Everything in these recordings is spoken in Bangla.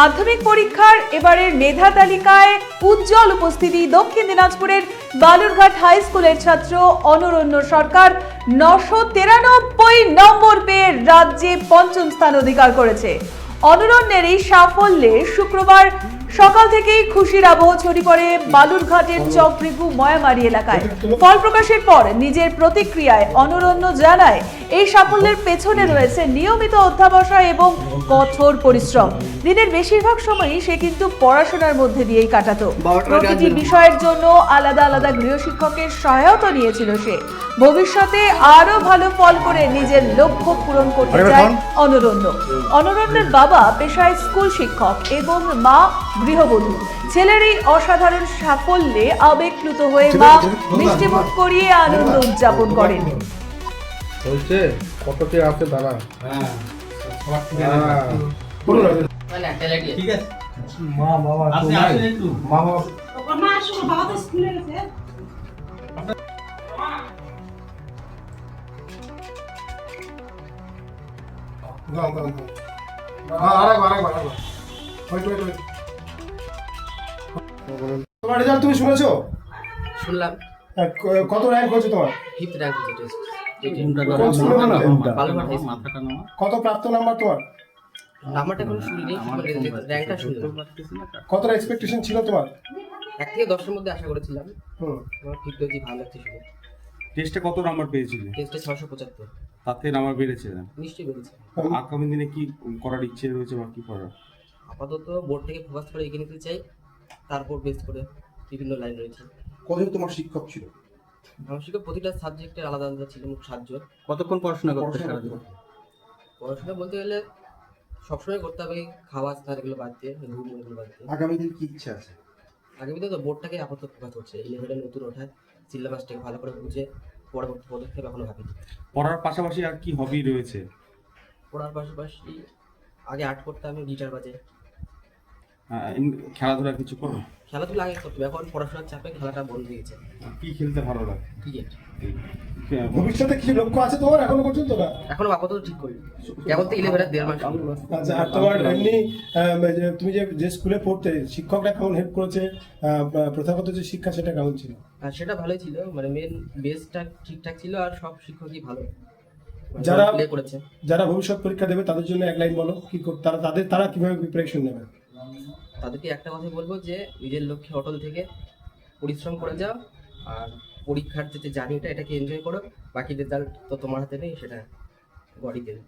মাধ্যমিক পরীক্ষার এবারের মেধা তালিকায় উজ্জ্বল উপস্থিতি দক্ষিণ দিনাজপুরের বালুরঘাট হাই স্কুলের ছাত্র অনরণ্য সরকার 993 নম্বর পেয়ে রাজ্যে পঞ্চম স্থান অধিকার করেছে। অনরণ্যের এই সাফল্যে শুক্রবার সকাল থেকেই খুশির আবহ ছড়িয়ে পড়ে বালুরঘাটের চকরিগু ময়ামারি এলাকায়। ফল প্রকাশের পর নিজের প্রতিক্রিয়ায় অনরণ্য জানায় এই সাফল্যের পেছনে রয়েছে নিয়মিত অধ্যাবসায় এবং কঠোর পরিশ্রম। দিনের বেশিরভাগ সময়ই সে কিন্তু পড়াশোনার মধ্যে দিয়েই কাটাতো। প্রতিটি বিষয়ের জন্য আলাদা আলাদা গৃহশিক্ষকের সহায়তা নিয়েছিল সে। ভবিষ্যতে আরো ভালো ফল করে নিজের লক্ষ্য পূরণ করতে চায় অনরণ্য। অনরণ্যের বাবা পেশায় স্কুল শিক্ষক এবং মা গৃহবধূ। ছেলের এই অসাধারণ সাফল্যে আবেগপ্লুত হয়ে মা মিষ্টিমুখ করিয়ে আনন্দ উদযাপন করেন। বলছে কতটি আছে দাঁড়া। ঠিক আছে মা বাবা আপনি আসেন একটু মা বাবা মা আসো, বাবা তো স্কুলে গেছে। তোমার রেজাল্ট তুমি শুনেছো? শুনলাম কত র্যাঙ্ক হয়েছে তোমার? 5th র্যাঙ্ক হয়েছে টেস্ট। কোন স্কুলে পড়তে? Balurghat high school. কত প্রাপ্ত নাম্বার তোমার? নাম্বারটা কোনো শুনিনি, র্যাঙ্কটা শুনলাম। কতটা এক্সপেকটেশন ছিল তোমার? 1 থেকে 10 এর মধ্যে আশা করেছিলাম। আমার ঠিক হয়েছে, ভালো লাগছে শুনে। টেস্টে কত নাম্বার পেয়েছিলে? টেস্টে 675। তার থেকে নাম্বার বেড়েছে? নিশ্চয়ই বেড়েছে। আগামী দিনে কি করার ইচ্ছে রয়েছে বা কি করার? আপাতত বোর্ড থেকে ফোকাস করে এগিয়ে নিতে চাই, তারপর বেস করে বিভিন্ন লাইন রয়েছে। কতজন তোমার শিক্ষক ছিল? আমার শিক্ষক প্রতিটা সাবজেক্টের আলাদা আলাদা ছিল, মোট 7 জন। কতক্ষণ পড়াশোনা করতে সারাদিন? পড়াশোনা বলতে গেলে সবসময় করতে হবে, খাওয়া স্নান এগুলো বাদ দিয়ে, ঘুম এগুলো বাদ দিয়ে। আগামী দিন কি ইচ্ছা আছে? আগামীতে তো বোর্ডটাকে আপাতত ফোকাস করছে, 11 নতুন ওঠায় সিলেবাসটাকে ভালো করে বুঝে পরবর্তী পদক্ষেপ এখনো ভাবিনি। পড়ার পাশাপাশি আর কি হবি রয়েছে? পড়ার পাশাপাশি আগে আর্ট করতে, আমি গিটার বাজে। খেলাধুলা কিছু করো? খেলাধুলা আগে করতাম, এখন পড়াশোনার চাপে খেলাটা বন্ধ হয়ে গেছে। কি খেলতে ভালো লাগে? ক্রিকেট। ভবিষ্যতে কিছু লক্ষ্য আছে তোমার এখনো পর্যন্ত? না, এখনো আপাতত ঠিক করি, কেবল তো 11 1.5 মাস। আচ্ছা, আর তোমার এমনি তুমি যে স্কুলে পড়তে শিক্ষকরা কেমন হেল্প করেছে? প্রথাগত যে শিক্ষা সেটা কেমন ছিল? আর সেটা ভালোই ছিল, মানে মেন বেসটা ঠিকঠাক ছিল, আর সব শিক্ষকই ভালো যারা প্লে করেছে। যারা ভবিষ্যৎ পরীক্ষা দেবে তাদের জন্য এক লাইন বলো, কি তারা কিভাবে প্রিপারেশন নেবে? তাদেরকে একটা কথাই বলবো যে নিজের লক্ষ্যে অটল থেকে পরিশ্রম করে যাও, আর পরীক্ষার যে জার্নিটা এটাকে এনজয় করো। বাকি রেজাল্ট তো তোমার হাতে নেই, সেটা গডই দেবে।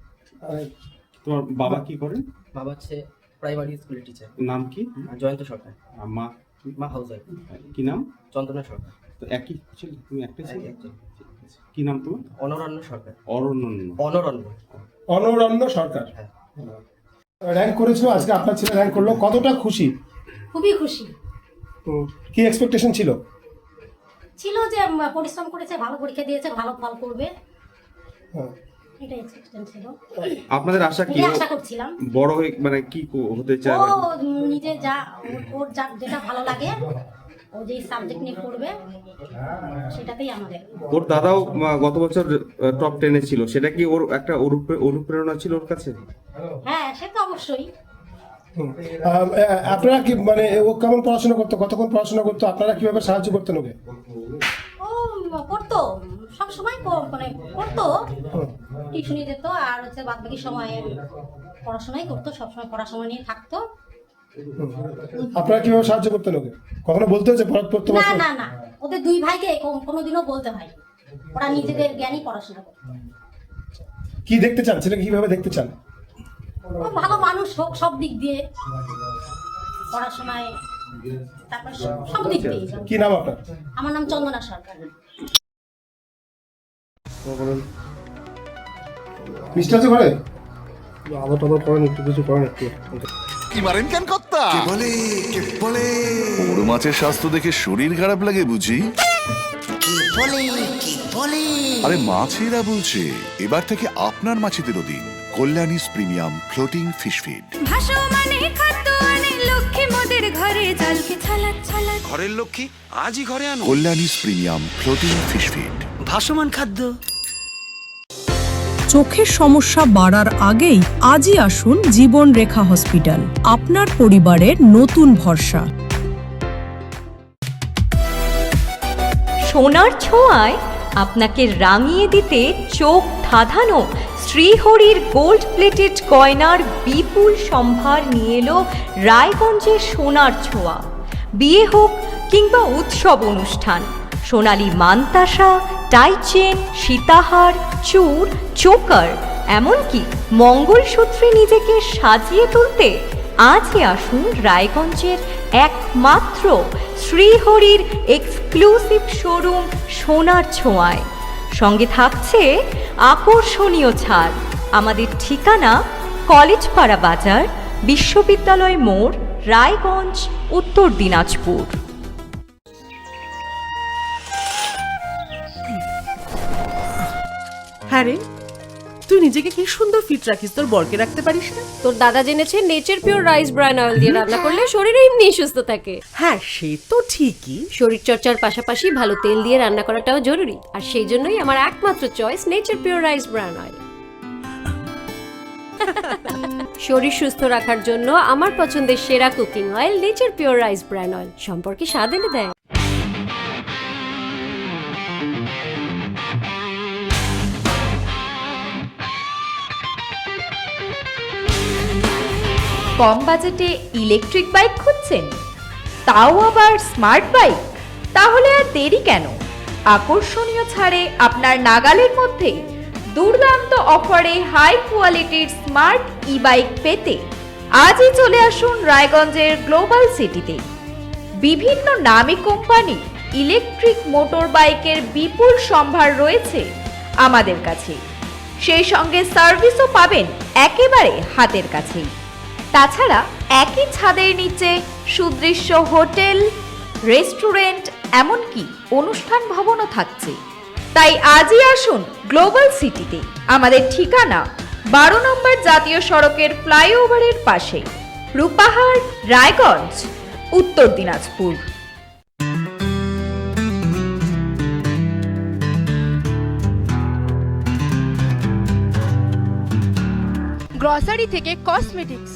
তোমার বাবা কি করেন? বাবা হচ্ছে প্রাইমারি স্কুলের টিচার। নাম কি? জয়ন্ত সরকার। আর মা? মা হাউস ওয়াইফ। কি নাম? চন্দনা সরকার। তো একই ছিল, তুমি একটাই ছিল? একজন। কি নাম তোমার? অনরণ্য সরকার। অরণ্য। অনরণ্য। অনরণ্য সরকার। র্যাঙ্ক করেছিল, আজকে আপনার ছেলে র্যাঙ্ক করলো, কতটা খুশি? খুবই খুশি কি এক্সপেকটেশন ছিল? ছিল যে পরিশ্রম করেছে, ভালো পরীক্ষা দিয়েছে, ভালো ফল করবে, এটা এক্সপেকটেশন ছিল। আপনাদের আশা কি? আশা করছিলাম বড় হয়ে মানে কি হতে চায়? ও নিজে যা ওর যেটা ভালো লাগে, ও যে সাবজেক্ট নিয়ে পড়বে সেটাতেই আমাদের। ওর দাদাও গত বছর টপ 10 এ ছিল, সেটা কি ওর একটা অনুপ্রেরণা ছিল ওর কাছে? হ্যাঁ, সে তো অবশ্যই। আপনারা কি মানে ও কেমন পড়াশোনা করতো, কতক্ষণ পড়াশোনা করতো, আপনারা কিভাবে সাহায্য করতেন ওকে? ও পড়তো সব সময়, মানে পড়তো, টিউশনি যেত, আর হচ্ছে বাদ বাকি সময় পড়াশোনাই করতো, সবসময় পড়াশোনা নিয়ে থাকতো। আপনারা কিভাবে সাহায্য করতেন ওকে? কখনো বলতে হচ্ছে পড়তে না বসো? না না, ওদের দুই ভাইকে কোনোদিনও বলতে হয়, ওরা নিজেদের জ্ঞানই পড়াশোনা করতো। কি দেখতে চান ছেলেকে, কিভাবে দেখতে চান? ও ভালো মানুষ হোক সব দিক দিয়ে, পড়াশোনায়, তারপর সব দিক দিয়ে। কি নাম আপনার? আমার নাম চন্দনা সরকার। মিস্টার আছে ঘরে? আবার করেন একটু, কিছু করেন একটু। কি মারেন কেন কর্তা? কে বলে বড় মাছের স্বাস্থ্য দেখে শরীর খারাপ লাগে বুঝি? আরে মাছেরা বলছে এবার থেকে আপনার মাছেদেরও দিন কল্যাণীস প্রিমিয়াম ফ্লোটিং ফিশ ফিড। ঘরের লক্ষ্মী আজই ঘরে আনো কল্যাণীস প্রিমিয়াম ফ্লোটিং ফিশ ফিড। ভাসমান খাদ্য। চোখের সমস্যা বাড়ার আগেই আজই আসুন জীবন রেখা হসপিটাল, আপনার পরিবারের নতুন ভরসা। সোনার ছোঁয়ায় আপনাকে রাঙিয়ে দিতে চোখ ধাঁধানো শ্রীহরির গোল্ড প্লেটেড গয়নার বিপুল সম্ভার নিয়ে এলো রায়গঞ্জের সোনার ছোঁয়া। বিয়ে হোক কিংবা উৎসব অনুষ্ঠান, সোনালী মান্তাসা, টাইচেন, সীতাহার, চূড়, চোকার, এমনকি মঙ্গলসূত্রে নিজেকে সাজিয়ে তুলতে আজই আসুন রায়গঞ্জের একমাত্র শ্রীহরির এক্সক্লুসিভ শোরুম সোনার ছোঁয়ায়। সঙ্গে থাকছে আকর্ষণীয় ছাড়। আমাদের ঠিকানা কলেজপাড়া বাজার, বিশ্ববিদ্যালয় মোড়, রায়গঞ্জ, উত্তর দিনাজপুর। হ্যাঁ রে, তুই নিজেকে কি সুন্দর ফিট রাখিস, তোর বরকে রাখতে পারিস না? তোর দাদা জেনেছে nature pure rice bran oil দিয়ে রান্না করলে শরীর এমনি সুস্থ থাকে। হ্যাঁ, সে তো ঠিকই। শরীর চর্চার পাশাপাশি ভালো তেল দিয়ে রান্না করাটাও জরুরি, আর সেই জন্যই আমার একমাত্র choice nature pure rice bran oil. শরীর সুস্থ রাখার জন্য আমার পছন্দের সেরা cooking oil nature pure rice bran oil, সম্পর্কে স্বাদ এনে দেয়। কম বাজেটে ইলেকট্রিক বাইক খুঁজছেন, তাও আবার স্মার্ট বাইক? তাহলে আর দেরি কেন? আকর্ষণীয় ছাড়ে আপনার নাগালের মধ্যেই দুর্দান্ত অফারে হাই কোয়ালিটির স্মার্ট ই বাইক পেতে আজই চলে আসুন রায়গঞ্জের গ্লোবাল সিটিতে। বিভিন্ন নামী কোম্পানি ইলেকট্রিক মোটর বাইকের বিপুল সম্ভার রয়েছে আমাদের কাছে, সেই সঙ্গে সার্ভিসও পাবেন একেবারে হাতের কাছেই। তাছাড়া একই ছাদের নিচে সুদৃশ্য হোটেল, রেস্টুরেন্ট, এমনকি অনুষ্ঠান ভবনও থাকছে। তাই আজই আসুন গ্লোবাল সিটিতে। আমাদের ঠিকানা 12 নম্বর জাতীয় সড়কের ফ্লাইওভারের পাশে, রূপাহার, রায়গঞ্জ, উত্তর দিনাজপুর। গ্রসারি থেকে কসমেটিক্স,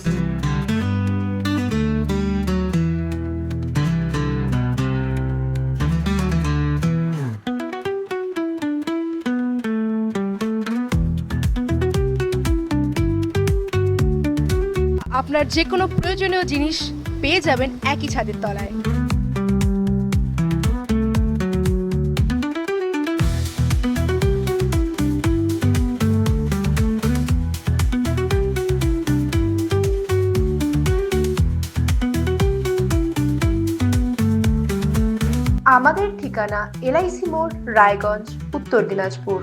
আপনার যে কোনো প্রয়োজনীয় জিনিস পেয়ে যাবেন একই ছাদের তলায়। আমাদের ঠিকানা LIC মোড়, রায়গঞ্জ, উত্তর দিনাজপুর।